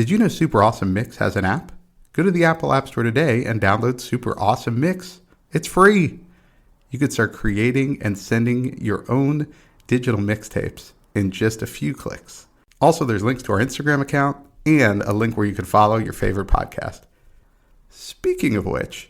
Did you know Super Awesome Mix has an app? Go to the Apple App Store today and download Super Awesome Mix. It's free. You could start creating and sending your own digital mixtapes in just a few clicks. Also, there's links to our Instagram account and a link where you can follow your favorite podcast. Speaking of which,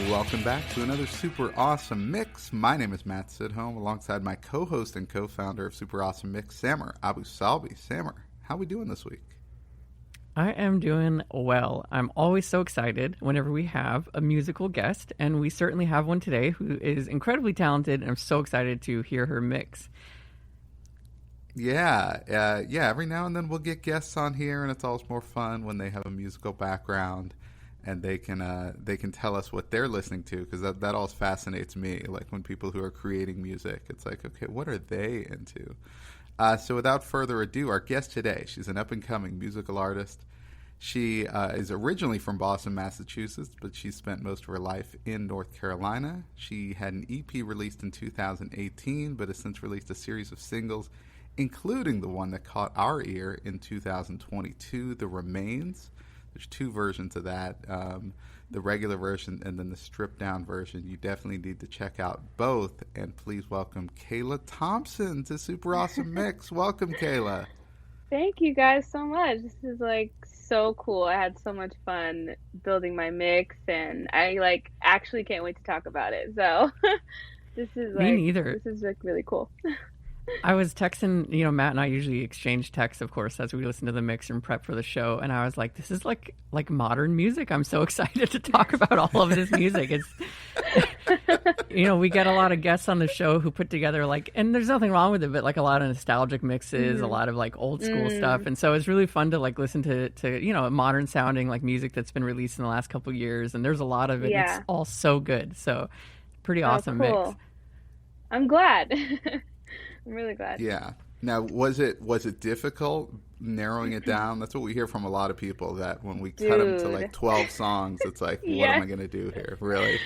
welcome back to another Super Awesome Mix. My name is Matt Sidholm, alongside my co-host and co-founder of Super Awesome Mix, Samer Abu Salbi. Samer, how we doing this week? I am doing well. I'm always so excited whenever we have a musical guest, and we certainly have one today who is incredibly talented, and I'm so excited to hear her mix. Yeah. Every now and then we'll get guests on here, and it's always more fun when they have a musical background and they can tell us what they're listening to, because that always fascinates me. Like when people who are creating music, it's like, okay, what are they into? So without further ado, our guest today, she's an up-and-coming musical artist. She is originally from Boston, Massachusetts, but she spent most of her life in North Carolina. She had an EP released in 2018, but has since released a series of singles, including the one that caught our ear in 2022, The Remains. There's two versions of that, the regular version and then the stripped-down version. You definitely need to check out both. And please welcome Kayla Thompson to Super Awesome Mix. Welcome, Kayla. Thank you guys so much. This is so cool. I had so much fun building my mix, and I actually can't wait to talk about it. So this is Me neither. This is really cool. I was texting, Matt and I usually exchange texts, of course, as we listen to the mix and prep for the show. And I was like, this is like modern music. I'm so excited to talk about all of this music. It's, we get a lot of guests on the show who put together and there's nothing wrong with it, but a lot of nostalgic mixes, a lot of old school stuff. And so it's really fun to listen to modern sounding music that's been released in the last couple of years. And there's a lot of it. Yeah. It's all so good. So pretty awesome cool. mix. I'm glad. I'm really glad. Yeah. Now, was it difficult narrowing it down? That's what we hear from a lot of people, that when we cut them to 12 songs, it's like, what am I going to do here? Really?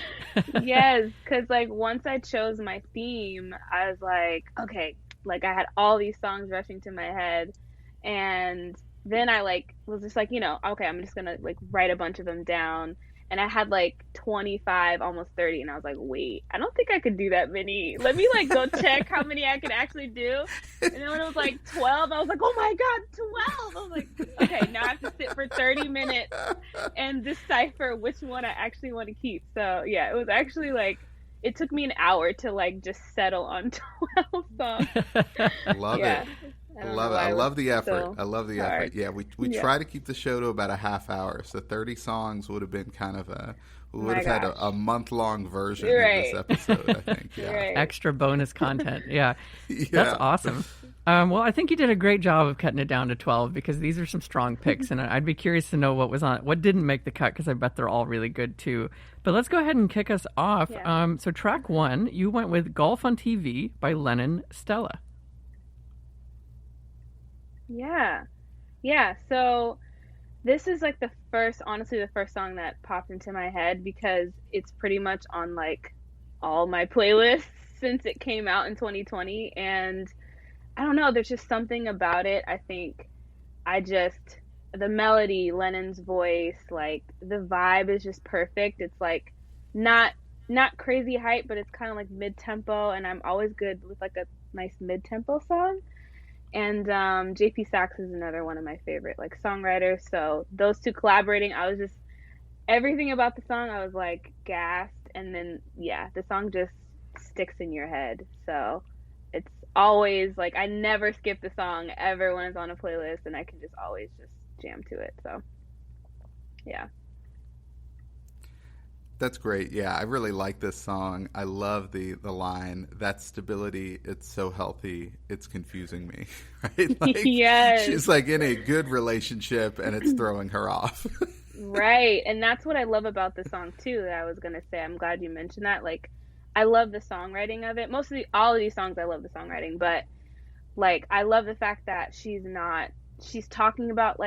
Yes, because once I chose my theme, I was like, okay, I had all these songs rushing to my head, and then I was just okay, I'm just going to write a bunch of them down. And I had 25, almost 30, and I was like, wait, I don't think I could do that many. Let me go check how many I could actually do. And then when it was 12, I was like, oh my God, 12. I was like, okay, now I have to sit for 30 minutes and decipher which one I actually want to keep. So yeah, it was actually it took me an hour to just settle on 12 songs. Love it. I love the effort. I love the hard. effort. Yeah, we try to keep the show to about a half hour. So 30 songs would have been kind of we would have had a month-long version of this episode, I think. Yeah. Right. Extra bonus content. Yeah. That's awesome. Well, I think you did a great job of cutting it down to 12, because these are some strong picks, and I'd be curious to know what didn't make the cut, because I bet they're all really good too. But let's go ahead and kick us off. Yeah. So track 1, you went with Golf on TV by Lennon Stella. Yeah. So this is honestly the first song that popped into my head, because it's pretty much on all my playlists since it came out in 2020. And I don't know, there's just something about it. I think the melody, Lennon's voice, the vibe is just perfect. It's not crazy hype, but it's kind of mid-tempo, and I'm always good with a nice mid-tempo song. And JP Saxe is another one of my favorite songwriters. So those two collaborating, I was just, everything about the song, I was gassed. And then the song just sticks in your head. So it's always I never skip the song ever when it's on a playlist, and I can just always just jam to it. So yeah. That's great. Yeah, I really like this song. I love the line, that stability, it's so healthy, it's confusing me. Right? Yes. She's in a good relationship and it's throwing her off. Right. And that's what I love about the song too, that I was going to say. I'm glad you mentioned that. I love the songwriting of it. All of these songs, I love the songwriting, but I love the fact that she's talking about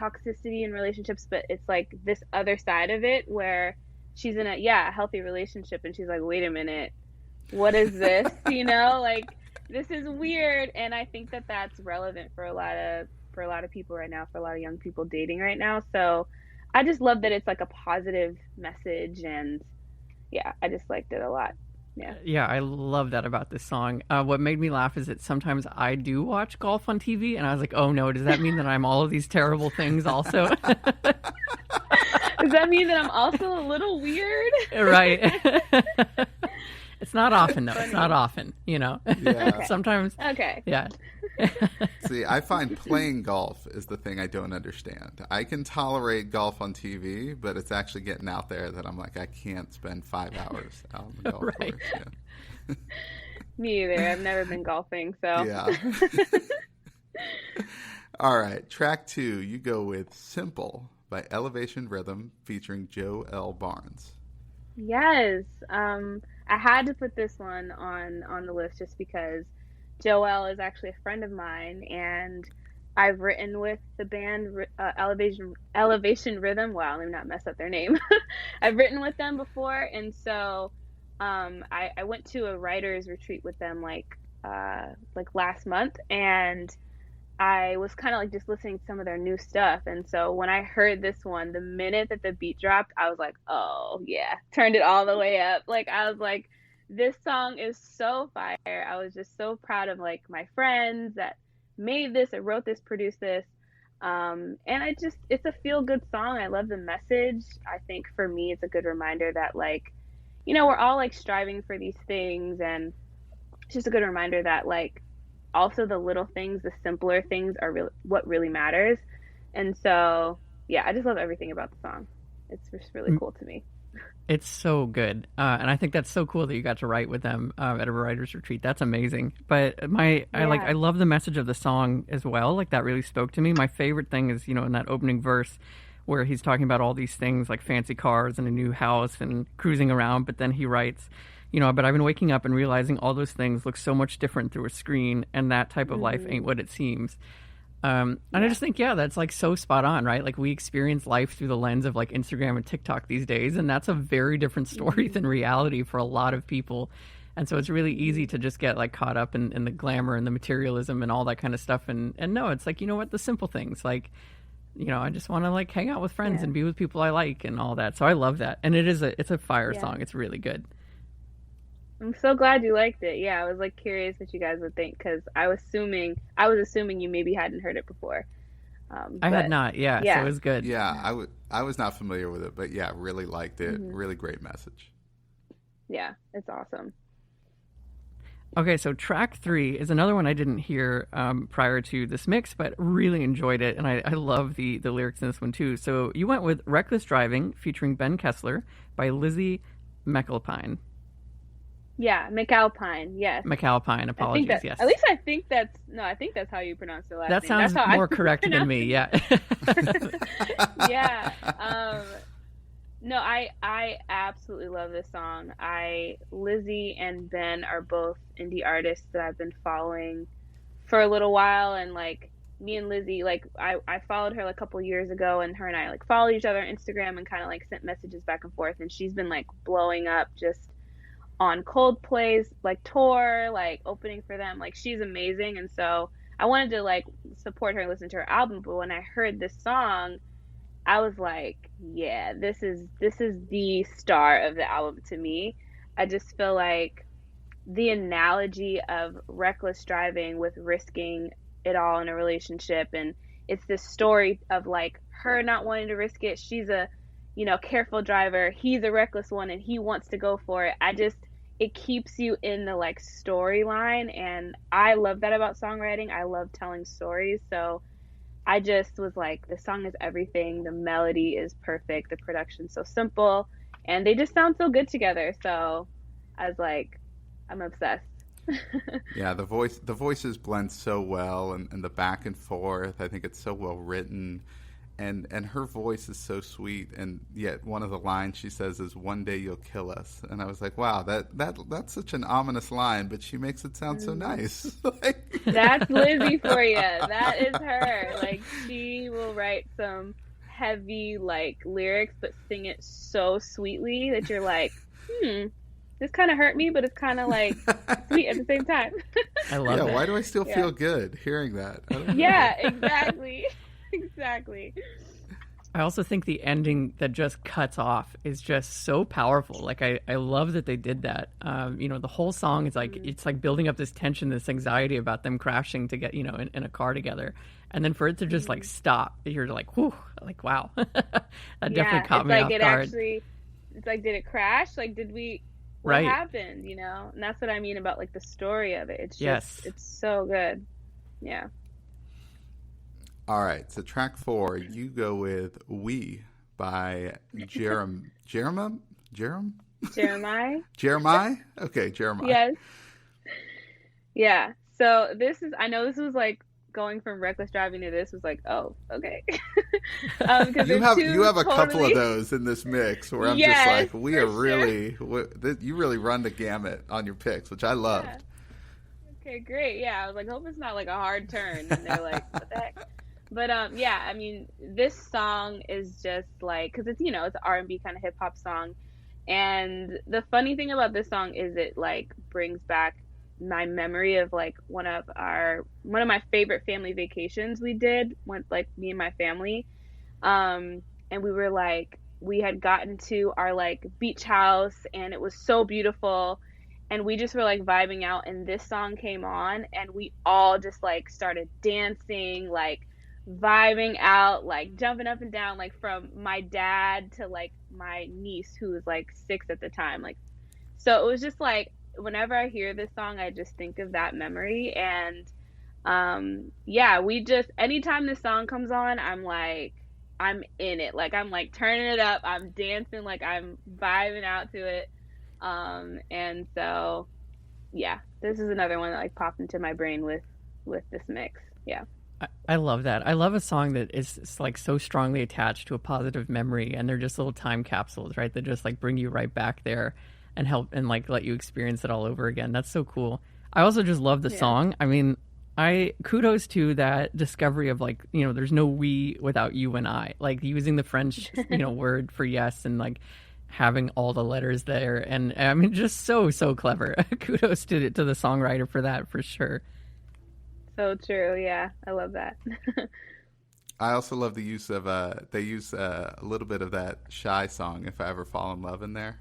toxicity in relationships, but it's like this other side of it where she's in a healthy relationship and she's like, wait a minute, what is this? Like this is weird. And I think that that's relevant for a lot of people right now, for a lot of young people dating right now. So I just love that it's like a positive message, and yeah, I just liked it a lot. Yeah, I love that about this song. What made me laugh is that sometimes I do watch golf on TV, and I was like, oh no, does that mean that I'm all of these terrible things also? Does that mean that I'm also a little weird? Right. It's not often, though. It's not often, Yeah. Okay. Sometimes. Okay. Yeah. See, I find playing golf is the thing I don't understand. I can tolerate golf on TV, but it's actually getting out there that I'm like, I can't spend 5 hours out on the golf Right. course. Yeah. Me either. I've never been golfing, so. Yeah. All right. Track 2, you go with Simple by Elevation Rhythm featuring Joe L. Barnes. Yes. I had to put this one on the list just because Joelle is actually a friend of mine, and I've written with the band Elevation Rhythm. Wow, let me not mess up their name. I've written with them before, and so I went to a writers retreat with them like last month, and I was kind of like just listening to some of their new stuff. And so when I heard this one, the minute that the beat dropped, I was like, oh yeah, turned it all the way up. Like I was like, this song is so fire. I was just so proud of like my friends that made this or wrote this, produced this. And it's a feel good song. I love the message. I think for me, it's a good reminder that like, we're all like striving for these things, and it's just a good reminder that like, also the little things, the simpler things are what really matters. And so, yeah, I just love everything about the song. It's just really cool to me. It's so good. And I think that's so cool that you got to write with them at a writer's retreat. That's amazing. But I love the message of the song as well. Like that really spoke to me. My favorite thing is, in that opening verse where he's talking about all these things like fancy cars and a new house and cruising around. But then he writes, but I've been waking up and realizing all those things look so much different through a screen, and that type of life ain't what it seems. And I just think, that's like so spot on, right? Like we experience life through the lens of like Instagram and TikTok these days, and that's a very different story than reality for a lot of people. And so it's really easy to just get like caught up in the glamour and the materialism and all that kind of stuff. And no, it's like, the simple things, like, I just want to like hang out with friends and be with people I like and all that. So I love that. And it's a fire song. It's really good. I'm so glad you liked it. Yeah, I was like curious what you guys would think, because I was assuming you maybe hadn't heard it before. I had not. So it was good. Yeah, I was not familiar with it, but yeah, really liked it. Really great message. Yeah, it's awesome. Okay, so track 3 is another one I didn't hear prior to this mix, but really enjoyed it, and I love the lyrics in this one too. So you went with Reckless Driving featuring Ben Kessler by Lizzie McAlpine. Yeah, McAlpine. Yes. McAlpine. Apologies. Yes. At least I think that's how you pronounce the last name. That sounds more correct than me. Yeah. Yeah. No, I absolutely love this song. Lizzie and Ben are both indie artists that I've been following for a little while, and like me and Lizzie, like I followed her like a couple years ago, and her and I like followed each other on Instagram and kind of like sent messages back and forth, and she's been like blowing up just on Coldplay's like tour, like opening for them. Like she's amazing, and so I wanted to like support her and listen to her album. But when I heard this song, I was like, yeah, this is the star of the album to me. I just feel like the analogy of reckless driving with risking it all in a relationship, and it's this story of like her not wanting to risk it. She's a careful driver, he's a reckless one, and he wants to go for it. It keeps you in the like storyline, and I love that about songwriting. I love telling stories. So I just was like, the song is everything. The melody is perfect. The production's so simple, and they just sound so good together. So I was like, I'm obsessed. Yeah, the voices blend so well, and the back and forth. I think it's so well written. and her voice is so sweet, and yet one of the lines she says is "One day you'll kill us," and I was like, wow, that's such an ominous line, but she makes it sound so nice. Like, That's Lizzie for you. That is her. Like, she will write some heavy like lyrics but sing it so sweetly that you're like, this kind of hurt me, but it's kind of like sweet at the same time. I love that. Why do I still feel good hearing that? I don't know. Yeah, exactly. Exactly. I also think the ending that just cuts off is just so powerful. Like I love that they did that. The whole song is like, it's like building up this tension, this anxiety about them crashing to get, in a car together. And then for it to just like stop, you're like, whew, like, wow. That definitely caught me off guard. It's like, did it crash? Like, what happened? And that's what I mean about like the story of it. It's just, it's so good. Yeah. All right, so track 4, you go with "We" by Jeremiah? Jeremiah? Okay, Jeremiah. Yes. Yeah. So I know this was like going from reckless driving to this was like, oh, okay. You have a couple of those in this mix where I'm just like, we are really, you really run the gamut on your picks, which I loved. Yeah. Okay, great. Yeah, I was like, hope it's not like a hard turn. And they're like, what the heck? But I mean, this song is just like, because it's it's an R&B kind of hip hop song, and the funny thing about this song is it like brings back my memory of like one of my favorite family vacations we did, like me and my family, and we had gotten to our like beach house, and it was so beautiful. And we just were like vibing out, and this song came on, and we all just like started dancing, like vibing out, like jumping up and down, like from my dad to like my niece who was like 6 at the time. Like, so it was just like, whenever I hear this song, I just think of that memory. And anytime this song comes on, I'm in it. Like, I'm like turning it up, I'm dancing, like I'm vibing out to it. And so this is another one that like popped into my brain with this mix. I love that. I love a song that is like so strongly attached to a positive memory, and they're just little time capsules, right? That just like bring you right back there and help and like let you experience it all over again. That's so cool. I also just love the song. I mean, kudos to that discovery of like, there's no we without you and I, like using the French, word for yes, and like having all the letters there. And I mean, just so clever. Kudos to the songwriter for that, for sure. So true. Yeah, I love that. I also love the use of they use a little bit of that Shy song, "If I Ever Fall in Love," in there,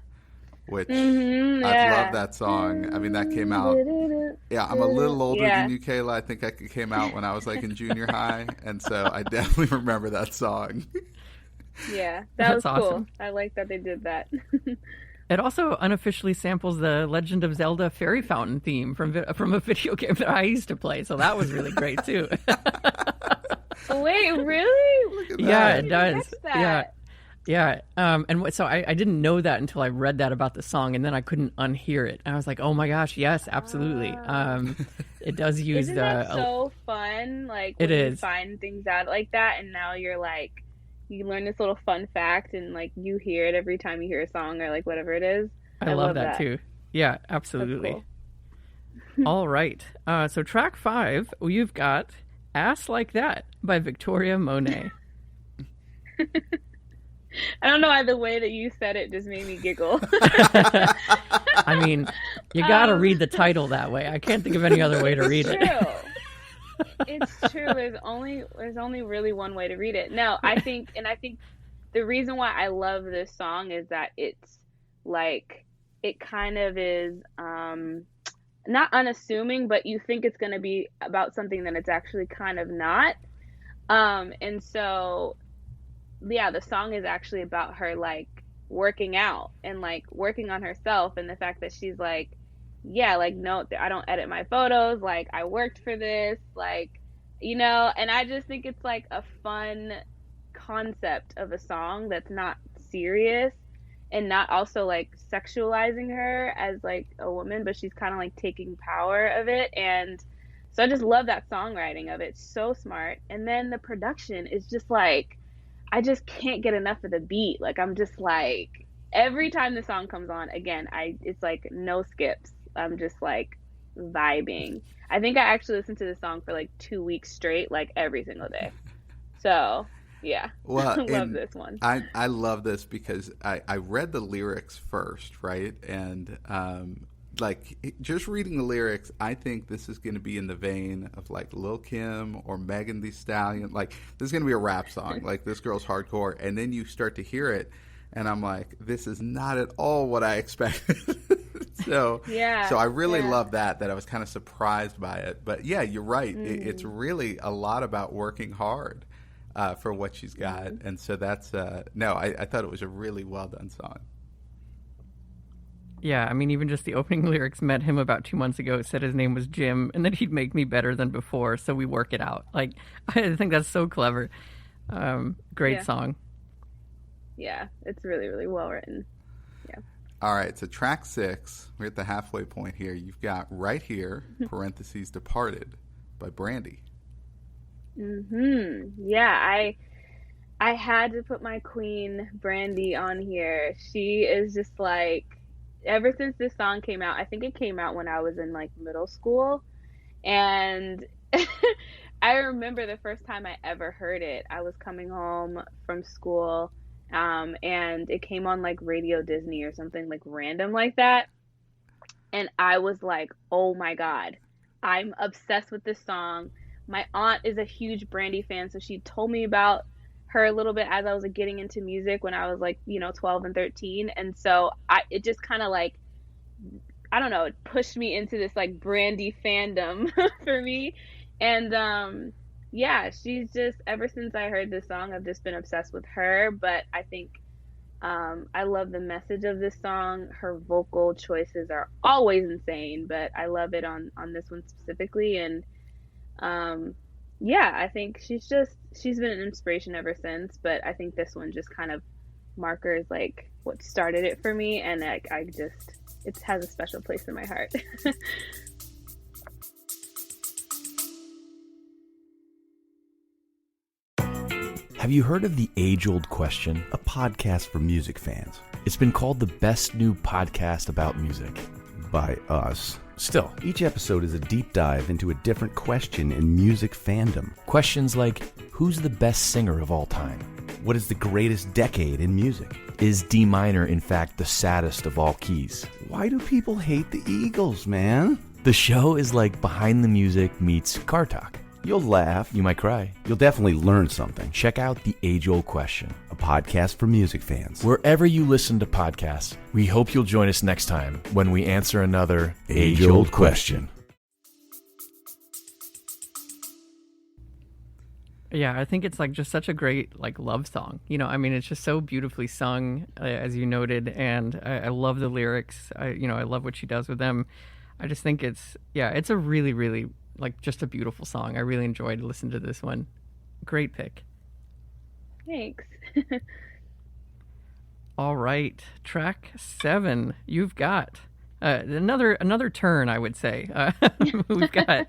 which I love that song. I mean, that came out. Yeah, I'm a little older than you, Kayla. I think it came out when I was like in junior high, and so I definitely remember that song. Yeah, that was awesome. Cool. I like that they did that. It also unofficially samples the Legend of Zelda Fairy Fountain theme from a video game that I used to play, so that was really great too. Wait, really? Yeah, it does. Yeah. So I didn't know that until I read that about the song, and then I couldn't unhear it. And I was like, oh my gosh, yes, absolutely. It does use Isn't that so fun? Like, when you find things out like that, and now you're like, you learn this little fun fact, and like you hear it every time you hear a song or like whatever it is. I love that too. Yeah, absolutely. Cool. All right. So track 5, you've got "Ass Like That" by Victoria Monet. I don't know why the way that you said it just made me giggle. I mean, you gotta read the title that way. I can't think of any other way to read it. It's true. There's only really one way to read it. No, I think the reason why I love this song is that it's like, it kind of is not unassuming, but you think it's going to be about something that it's actually kind of not. And so the song is actually about her like working out and like working on herself, and the fact that she's like, no, I don't edit my photos, like I worked for this, like, and I just think it's like a fun concept of a song that's not serious and not also like sexualizing her as like a woman, but she's kind of like taking power of it. And so I just love that songwriting of it. It's so smart. And then the production is just like, I just can't get enough of the beat. Like I'm just like every time the song comes on, again, it's like no skips. I'm just like vibing. I think I actually listened to the song for like 2 weeks straight, like every single day. So yeah, Well, love and this one. I love this because I read the lyrics first, right? And like just reading the lyrics, I think this is going to be in the vein of like Lil Kim or Megan Thee Stallion. Like this is going to be a rap song. Like this girl's hardcore, and then you start to hear it, and I'm like, this is not at all what I expected. So Yeah, so I really yeah. love that I was kind of surprised by it. But yeah, you're right. It's really a lot about working hard for what she's got, and so that's no, I thought it was a really well done song. Yeah, I mean, even just the opening lyrics, met him about 2 months ago, said his name was Jim, and that he'd make me better than before, so we work it out. Like, I think that's so clever. Great Yeah. song. Yeah, it's really, really well written. Yeah. All right, so track 6, we're at the halfway point here. You've got Right Here, parentheses, Departed by Brandy. Yeah, I had to put my queen Brandy on here. She is just like, ever since this song came out, I think it came out when I was in like middle school, and I remember the first time I ever heard it. I was coming home from school, and it came on like Radio Disney or something like random like that, and I was like, oh my God, I'm obsessed with this song. My aunt is a huge Brandy fan, so she told me about her a little bit as I was like, getting into music when I was like, 12 and 13. And so it just kind of like, I don't know, it pushed me into this like Brandy fandom for me. And yeah, she's just, ever since I heard this song, I've just been obsessed with her. But I think I love the message of this song. Her vocal choices are always insane, but I love it on this one specifically. And yeah, I think she's been an inspiration ever since, but I think this one just kind of markers like what started it for me, and like it has a special place in my heart. Have you heard of The Age-Old Question, a podcast for music fans? It's been called the best new podcast about music. By us. Still, Each episode is a deep dive into a different question in music fandom. questions like, who's the best singer of all time? What is the greatest decade in music? Is D minor, in fact, the saddest of all keys? Why do people hate the Eagles, man? The show is like Behind the Music meets Car Talk. You'll laugh. You might cry. You'll definitely learn something. Check out The Age-Old Question. A podcast for music fans. Wherever you listen to podcasts, we hope you'll join us next time when we answer another Age-Old Question. Yeah, I think it's like just such a great like love song. I mean, it's just so beautifully sung, as you noted, and I love the lyrics. I love what she does with them. I just think it's a really, really like just a beautiful song. I really enjoyed listening to this one. Great pick. Thanks. All right, track 7. You've got another turn, I would say. We've got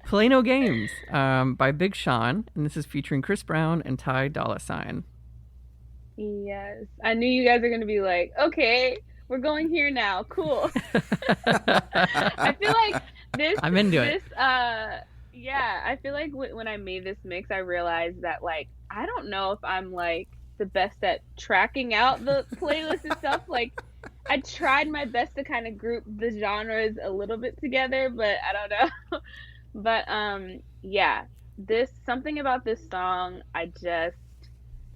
Play No Games by Big Sean, and this is featuring Chris Brown and Ty Dolla $ign. Yes, I knew you guys are gonna be like, okay, we're going here now. Cool. I feel like this. I'm into it. Yeah, I feel like when I made this mix, I realized that like I don't know if I'm like the best at tracking out the playlist and stuff. Like I tried my best to kind of group the genres a little bit together, but I don't know. But yeah, something about this song,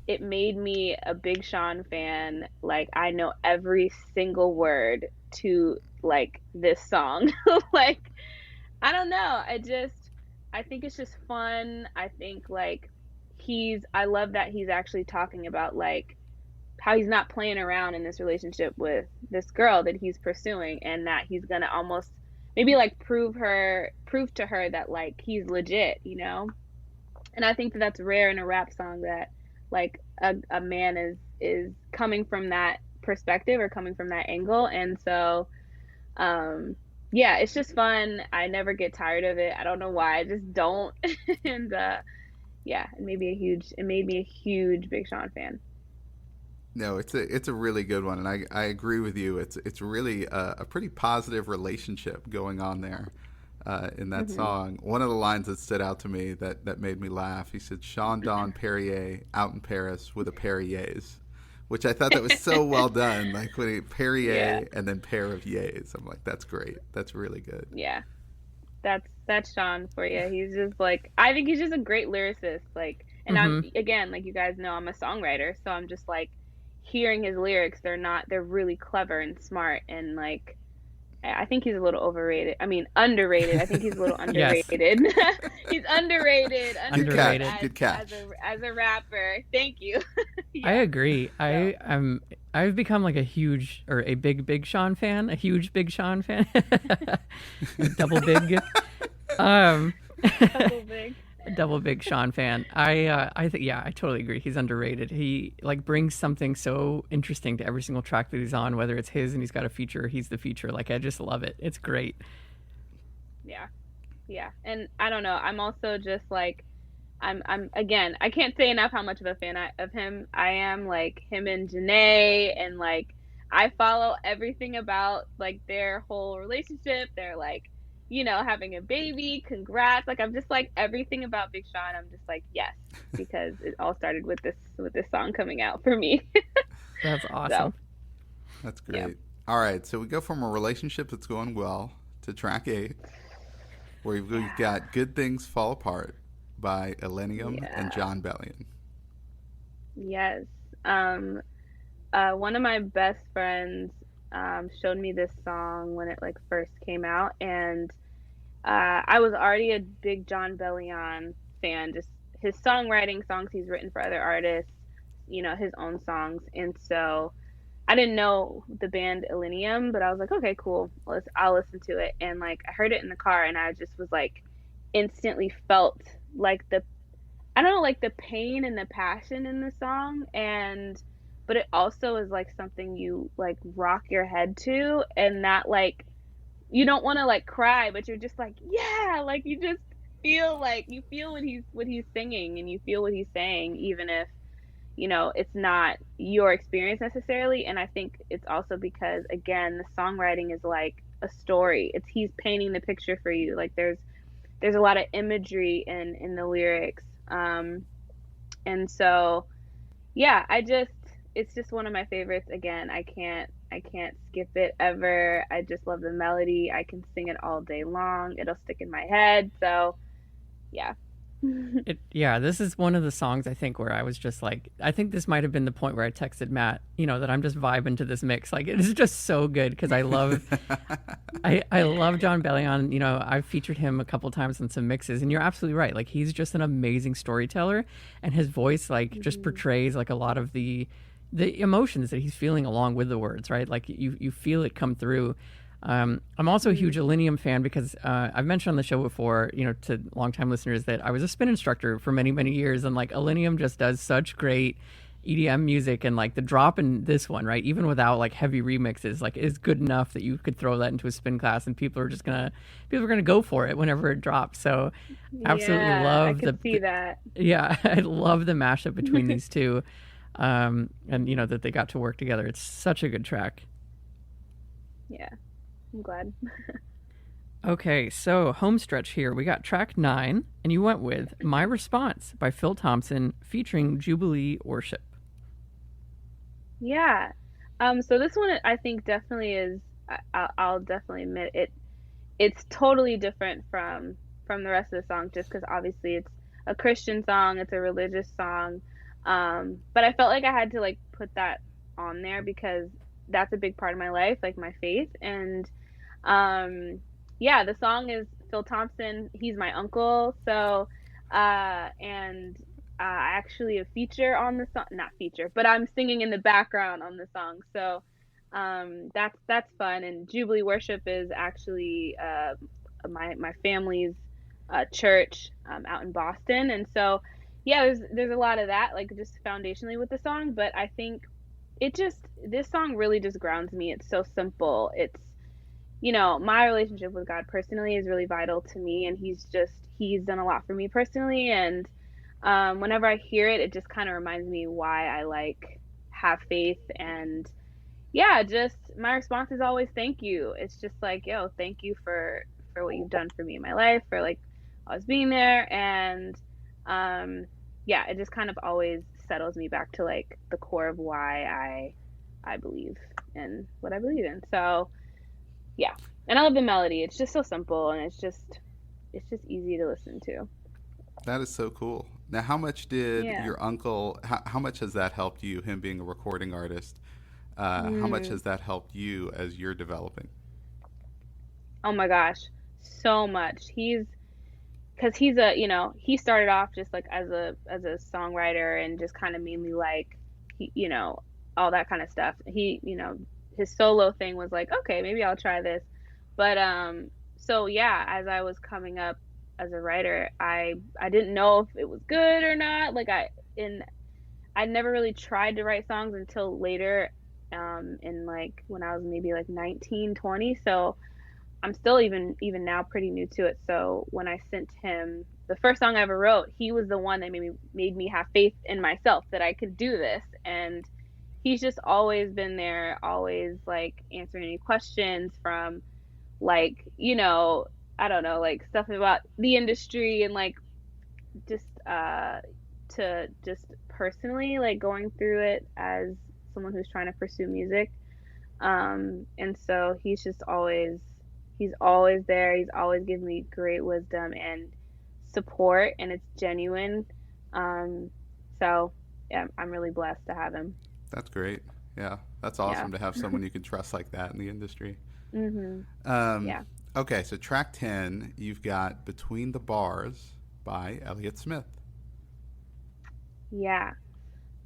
it made me a Big Sean fan. Like I know every single word to like this song. Like I don't know. I think it's just fun. I think like I love that he's actually talking about like how he's not playing around in this relationship with this girl that he's pursuing, and that he's gonna almost maybe like prove to her that like he's legit, And I think that's rare in a rap song, that like a man is coming from that perspective or coming from that angle. And so yeah, it's just fun. I never get tired of it. I don't know why. I just don't. And yeah, it made me a huge Big Sean fan. No, it's a really good one, and I agree with you. It's really a pretty positive relationship going on there in that Hmm. song. One of the lines that stood out to me that made me laugh. He said, "Sean Don Perrier out in Paris with a Perrier's," which I thought that was so well done. Like when he Yeah, Perrier and then pair of yays. I'm like, that's great. That's really good. yeah. That's Sean for you. He's just like, I think he's just a great lyricist. Like, and I'm, Mm-hmm. again, like you guys know, I'm a songwriter, so I'm just like hearing his lyrics. They're really clever and smart, and like I think he's a little overrated. I mean, underrated. I think he's a little Yes, underrated. He's Good underrated underrated. catch. Good catch. as a rapper. Thank you. I Yeah. agree. So I've become like a huge or a big Sean fan, a huge Big Sean fan, double big, um, double big. double Big Sean fan. I think yeah, I totally agree. He's underrated. He like brings something so interesting to every single track that he's on, whether it's his and he's got a feature, he's the feature. Like I just love it. It's great. Yeah. Yeah. And I don't know. I'm also just like I'm again, I can't say enough how much of a fan of him I am. Like him and Janae, and like I follow everything about like their whole relationship. They're like, having a baby. Congrats. Like I'm just like everything about Big Sean. I'm just like, yes, because it all started with this song coming out for me. That's So awesome. That's yeah. great. All right, so we go from a relationship that's going well to track 8, where we've got "Good Things Fall Apart" by Elenium and Yeah. John Bellion. Yes. One of my best friends showed me this song when it like first came out, and I was already a big John Bellion fan. Just his songwriting, songs he's written for other artists, his own songs, and so I didn't know the band Illenium, but I was like, okay, cool. I'll listen to it, and like I heard it in the car, and I just was like instantly felt like I don't know, like the pain and the passion in the song, and but it also is like something you like rock your head to, and that like you don't want to like cry, but you're just like, yeah, like you just feel like you feel what he's singing, and you feel what he's saying, even if it's not your experience necessarily. And I think it's also because again, the songwriting is like a story. He's painting the picture for you. Like there's a lot of imagery in the lyrics. And so yeah, it's just one of my favorites. Again, I can't skip it ever. I just love the melody. I can sing it all day long. It'll stick in my head. So yeah. Yeah, this is one of the songs I think where I was just like, I think this might have been the point where I texted Matt, that I'm just vibing to this mix. Like it is just so good because I love John Bellion. I've featured him a couple times in some mixes, and you're absolutely right. Like he's just an amazing storyteller, and his voice like just Mhm. portrays like a lot of the emotions that he's feeling along with the words, right? Like you feel it come through. I'm also a huge Mhm. Elenium fan because I've mentioned on the show before, to longtime listeners that I was a spin instructor for many, many years, and like Elenium just does such great EDM music, and like the drop in this one, right, even without like heavy remixes, like is good enough that you could throw that into a spin class, and people are gonna go for it whenever it drops. So, absolutely Yeah, I love could see that. yeah, I love the mashup between these two, and that they got to work together. It's such a good track. Yeah, I'm glad. Okay, so home stretch here. We got track 9, and you went with My Response by Phil Thompson featuring Jubilee Worship. Yeah. So this one I think definitely is. I'll definitely admit it. It's totally different from the rest of the song, just because obviously it's a Christian song. It's a religious song. But I felt like I had to like put that on there because that's a big part of my life, like my faith. And yeah, the song is Phil Thompson. He's my uncle. So and I actually a feature on the song, not feature, but I'm singing in the background on the song. So that's fun. And Jubilee Worship is actually my family's church out in Boston, and so yeah, there's a lot of that, like just foundationally with the song. But I think this song really just grounds me. It's so simple. It's my relationship with God personally is really vital to me, and he's done a lot for me personally. And Whenever I hear it, it just kind of reminds me why I like have faith. And yeah, just my response is always thank you. It's just like, yo, thank you for what you've done for me in my life, for like always being there. And yeah, it just kind of always settles me back to like the core of why I believe in what I believe in. So yeah, and I love the melody. It's just so simple, and it's just easy to listen to. That is so cool. Now, how much did Yeah. your uncle? How much has that helped you? Him being a recording artist, how much Mm. has that helped you as you're developing? Oh my gosh, so much. Because he's a, he started off just like as a songwriter and just kind of mainly like all that kind of stuff. His solo thing was like, okay, maybe I'll try this. But so yeah, as I was coming up as a writer, I didn't know if it was good or not. Like I never really tried to write songs until later, in like when I was maybe like 19, 20. So I'm still even now pretty new to it. So when I sent him the first song I ever wrote, he was the one that made me have faith in myself that I could do this. And he's just always been there, always like answering any questions from like, I don't know, like stuff about the industry and like just to just personally like going through it as someone who's trying to pursue music. And so he's always there. He's always given me great wisdom and support, and it's genuine. Um, so yeah, I'm really blessed to have him. That's great. Yeah, that's Yeah. awesome to have someone you can trust like that in the industry. Mhm. Um, Yeah. okay, so track 10, you've got Between the Bars by Elliott Smith. Yeah.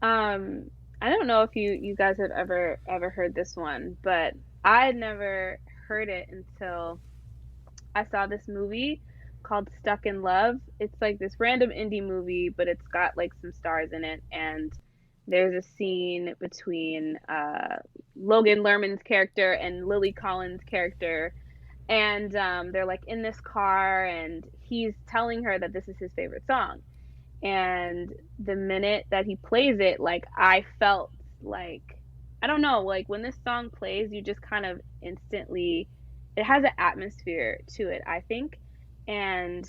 Um, I don't know if you guys have ever heard this one, but I had never heard it until I saw this movie called Stuck in Love. It's like this random indie movie, but it's got like some stars in it, and there's a scene between Logan Lerman's character and Lily Collins' character, and they're like in this car, and he's telling her that this is his favorite song. And the minute that he plays it, like I felt like, I don't know, like when this song plays, you just kind of instantly, it has an atmosphere to it, I think. And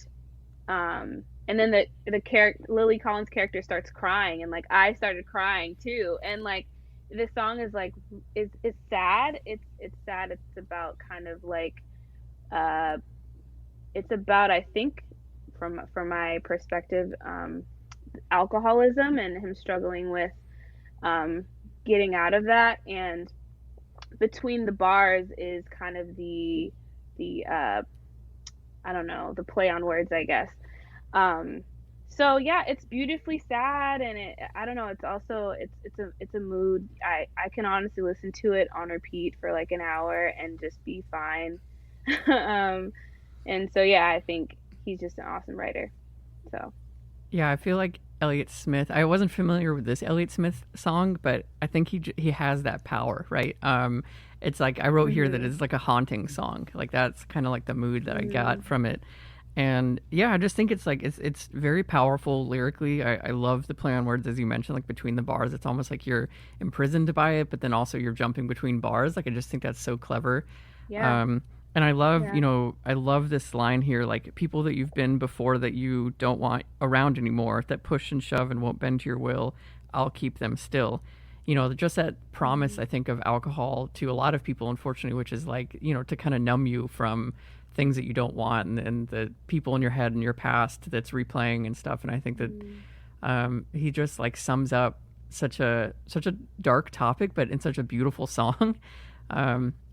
and then the character, Lily Collins' character, starts crying, and like I started crying too. And like this song is like, it's sad. It's sad. It's about kind of like uh it's about, I think, from my perspective, alcoholism and him struggling with um, getting out of that. And Between the Bars is kind of the I don't know, the play on words, I guess. Um, so yeah, it's beautifully sad, and I don't know, it's also it's a mood. I can honestly listen to it on repeat for like an hour and just be fine. um, and so yeah, I think he's just an awesome writer. So Yeah, I feel like Elliott Smith. I wasn't familiar with this Elliott Smith song, but I think he has that power, right? It's like I wrote here that mhm, it's like a haunting song. Like that's kind of like the mood that I got mhm, from it. And yeah, I just think it's like it's very powerful lyrically. I love the play on words as you mentioned, like between the bars. It's almost like you're imprisoned by it, but then also you're jumping between bars. Like I just think that's so clever. yeah, Um, and I love, yeah, I love this line here, like people that you've been before that you don't want around anymore, that push and shove and won't bend to your will, I'll keep them still. Just that promise, mhm, I think, of alcohol to a lot of people, unfortunately, which is like, to kind of numb you from things that you don't want and the people in your head and your past that's replaying and stuff. And I think that mhm, he just like sums up such a dark topic, but in such a beautiful song.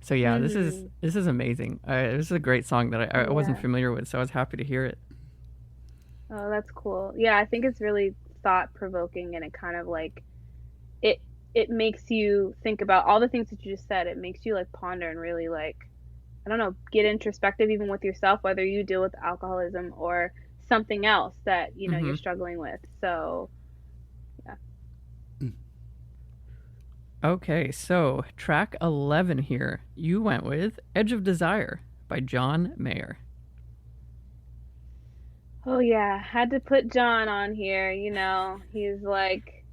So yeah, this is mhm, this is amazing. This is a great song that I wasn't yeah. familiar with, so I was happy to hear it. Oh, that's cool. Yeah, I think it's really thought provoking, and it kind of like it it makes you think about all the things that you just said. It makes you like ponder and really like, I don't know, get introspective even with yourself, whether you deal with alcoholism or something else that, Hmm. you're struggling with. So, yeah. Okay, so track 11 here. You went with "Edge of Desire" by John Mayer. Oh yeah, had to put John on here. He's like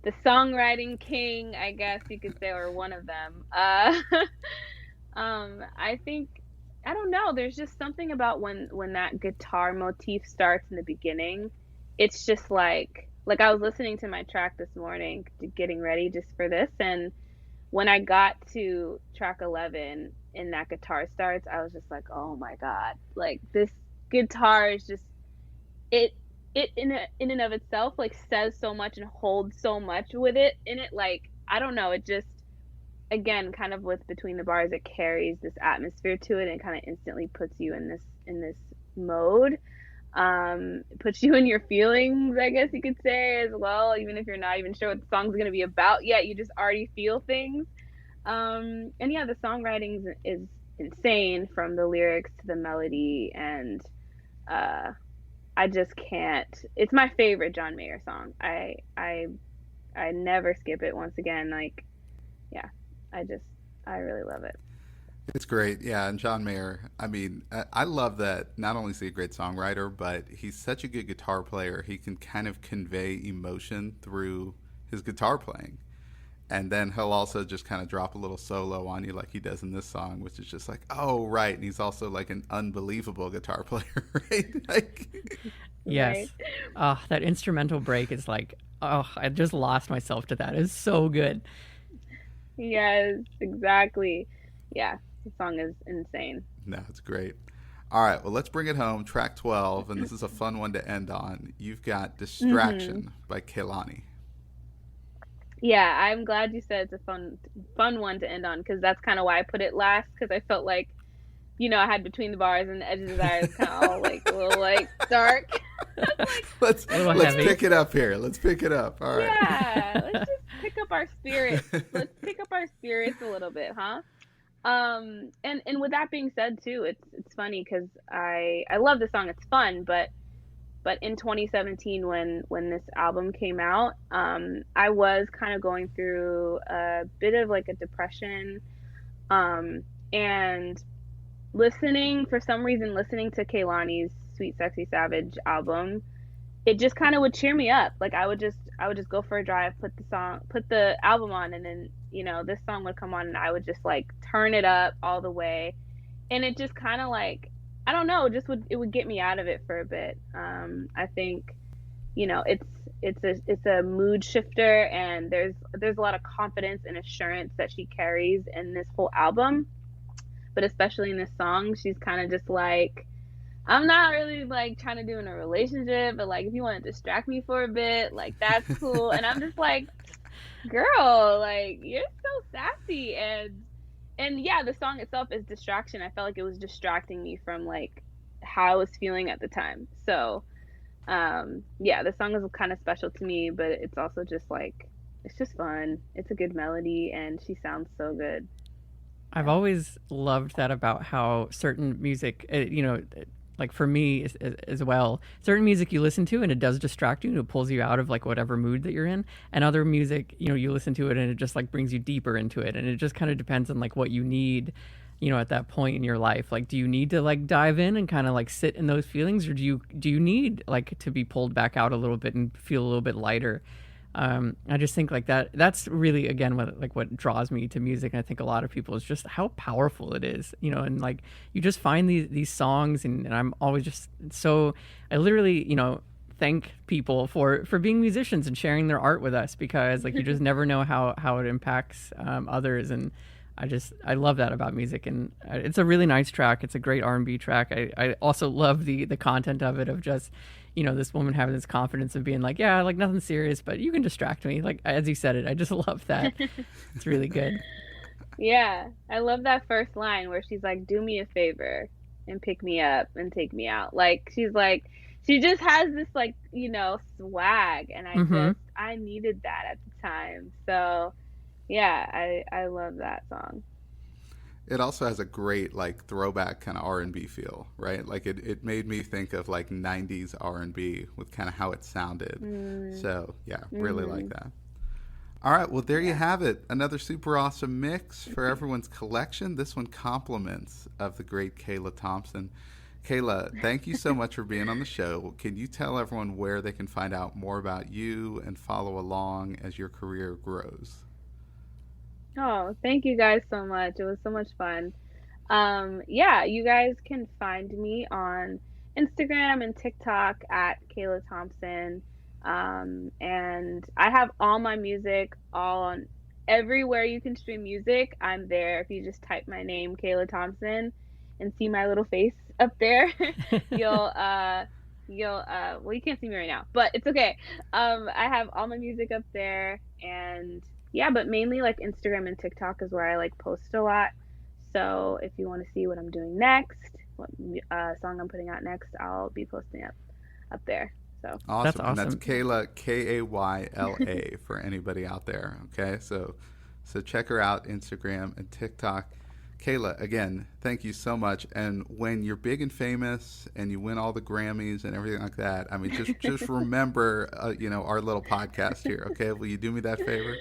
the songwriting king, I guess you could say, or one of them. I think I don't know. There's just something about when that guitar motif starts in the beginning. It's just like I was listening to my track this morning, getting ready just for this, and when I got to track 11 and that guitar starts, I was just like, oh my god, like this guitar is just it it in and of itself like says so much and holds so much with it in it. Like I don't know, it just again kind of with between the bars, it carries this atmosphere to it and kind of instantly puts you in this mode. It puts you in your feelings, I guess you could say, as well, even if you're not even sure what the song's going to be about yet, you just already feel things. And yeah, the songwriting is insane, from the lyrics to the melody, and uh I just can't. It's my favorite John Mayer song. I never skip it. Once again, like yeah, I really love it. It's great, yeah. And John Mayer, I mean, I love that. Not only is he a great songwriter, but he's such a good guitar player. He can kind of convey emotion through his guitar playing, and then he'll also just kind of drop a little solo on you, like he does in this song, which is just like, oh right. And he's also like an unbelievable guitar player, right? Like, Yes. Right? That instrumental break is like, oh, I just lost myself to that. It's so good. Yes, exactly. Yeah, the song is insane. no, it's great. All right, well, let's bring it home. Track 12, and this is a fun one to end on. You've got Distraction by Kehlani. Yeah, I'm glad you said it's a fun one to end on, because that's kind of why I put it last, because I felt like, I had Between the Bars and the Edge of Desire is kind of all like a little like dark. let's little let's heavy. pick it up here. Let's pick it up. All right. Yeah, let's just pick up our spirits. Let's pick up our spirits a little bit, huh? And with that being said too, it's funny because I love the song. It's fun, but in 2017 when this album came out, I was kind of going through a bit of like a depression, and for some reason listening to Kehlani's Sweet Sexy Savage album, it just kind of would cheer me up. Like I would just go for a drive, put the album on, and then this song would come on, and I would just like turn it up all the way, and it just kind of like, I don't know, it would get me out of it for a bit. I think it's a mood shifter, and there's a lot of confidence and assurance that she carries in this whole album, but especially in this song, she's kind of just like, I'm not really like trying to do in a relationship, but like if you want to distract me for a bit, like that's cool. And I'm just like, girl, like you're so sassy, and yeah, the song itself is distraction. I felt like it was distracting me from like how I was feeling at the time. So yeah, the song is kind of special to me, but it's also just like, it's just fun. It's a good melody, and she sounds so good. I've always loved that about how certain music, like for me as well, certain music you listen to and it does distract you and it pulls you out of like whatever mood that you're in. And other music, you listen to it and it just like brings you deeper into it. And it just kind of depends on like what you need, at that point in your life. Like, do you need to like dive in and kind of like sit in those feelings, or do you need like to be pulled back out a little bit and feel a little bit lighter? I just think like that's really, again, what draws me to music. And I think a lot of people is just how powerful it is, and like you just find these songs, and I'm always just so, I literally, thank people for being musicians and sharing their art with us, because like you just never know how it impacts others. And I love that about music, and it's a really nice track. It's a great R&B track. I also love the content of it, of just, this woman having this confidence of being like, yeah, like nothing serious, but you can distract me. Like, as you said it, I just love that. It's really good. Yeah, I love that first line where she's like, do me a favor and pick me up and take me out. Like, she's like, she just has this like, swag, and I needed that at the time. So yeah, I love that song. It also has a great like throwback kind of R&B feel, right? Like it made me think of like 90s R&B with kind of how it sounded. So yeah, really like that. All right, well there you have it. Another super awesome mix for everyone's collection. This one compliments of the great Kayla Thompson. Kayla, thank you so much for being on the show. Can you tell everyone where they can find out more about you and follow along as your career grows? Oh, thank you guys so much. It was so much fun. Yeah, you guys can find me on Instagram and TikTok at Kayla Thompson. And I have all my music all on everywhere you can stream music. I'm there. If you just type my name, Kayla Thompson, and see my little face up there, you'll well, you can't see me right now, but it's okay. I have all my music up there, and yeah, but mainly like Instagram and TikTok is where I like post a lot. So if you want to see what I'm doing next, what song I'm putting out next, I'll be posting up there. So Awesome. That's And that's awesome. Kayla, Kayla, for anybody out there. Okay. So check her out, Instagram and TikTok. Kayla, again, thank you so much. And when you're big and famous and you win all the Grammys and everything like that, I mean, just remember, our little podcast here. Okay. Will you do me that favor?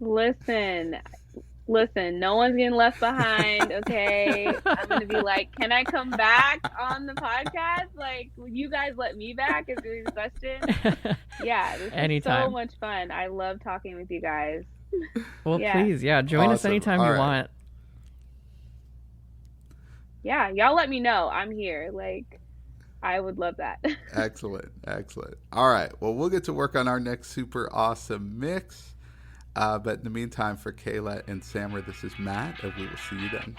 listen, no one's getting left behind. Okay, I'm gonna be like, can I come back on the podcast? Like, will you guys let me back? Is really the question. Yeah, this is Anytime. so much fun. I love talking with you guys. Well, Yeah. please, yeah, join us Awesome. anytime All you right. want. Yeah, y'all let me know. I'm here. Like, I would love that. Excellent. All right. Well, we'll get to work on our next super awesome mix. But in the meantime, for Kayla and Sammer, this is Matt, and we will see you then.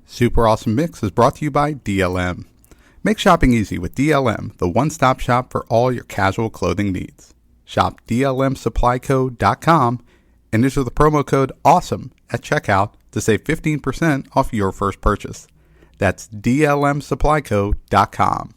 Super Awesome Mix is brought to you by DLM. Make shopping easy with DLM, the one-stop shop for all your casual clothing needs. Shop DLMSupplyCo.com and enter the promo code AWESOME at checkout to save 15% off your first purchase. That's DLMSupplyCo.com.